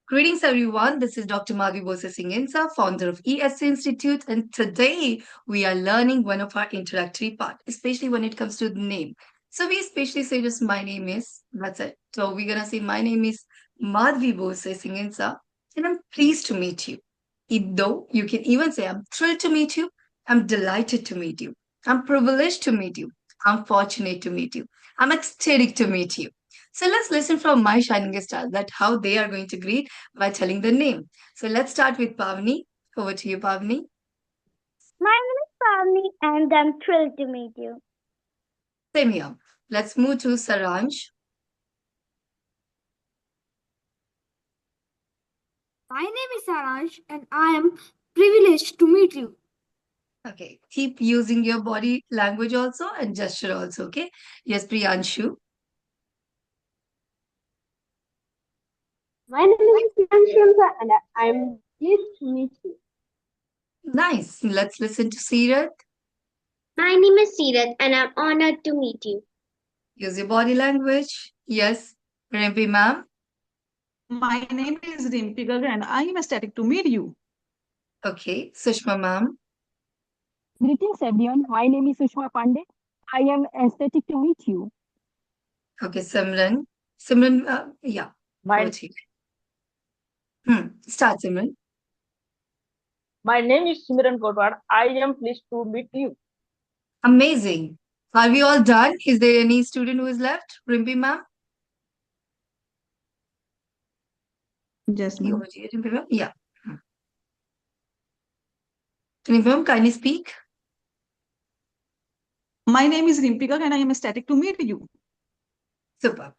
Greetings, everyone. This is Dr. Madhvi Borse Singh Insa, founder of ESC Institute, and today we are learning one of our introductory part, especially when it comes to the name. So we especially say just my name is, that's it. So we're gonna say my name is Madhvi Borse Singh Insa, and I'm pleased to meet you. Though you can even say I'm thrilled to meet you, I'm delighted to meet you, I'm privileged to meet you, I'm fortunate to meet you, I'm ecstatic to meet you. So let's listen from my shining star that how they are going to greet by telling the name. So let's start with Pavni. Over to you, Pavni. My name is Pavni and I'm thrilled to meet you. Same here. Let's move to Saranj. My name is Saransh and I am privileged to meet you. Okay. Keep using your body language also and gesture also. Okay. Yes, Priyanshu. My name is Priyanshu and I'm pleased to meet you. Nice. Let's listen to Sirat. My name is Sirat and I'm honored to meet you. Use your body language. Yes. Rempi ma'am. My name is Rimpi Garg and I am ecstatic to meet you. Okay. Sushma ma'am. Greetings everyone, my name is Sushma Pandey. I am ecstatic to meet you. Okay. Simran. Simran, yeah. Over My, to you. Start, Simran. my name is Simran Kotwar. I am pleased to meet you. Amazing. Are we all done? Is there any student who is left? Rimpi ma'am? Yes, ma'am. Over to you, Rimpi ma'am. Yeah. Rimpi ma'am, kindly speak. My name is Rimpi Garg and I am ecstatic to meet you. Super.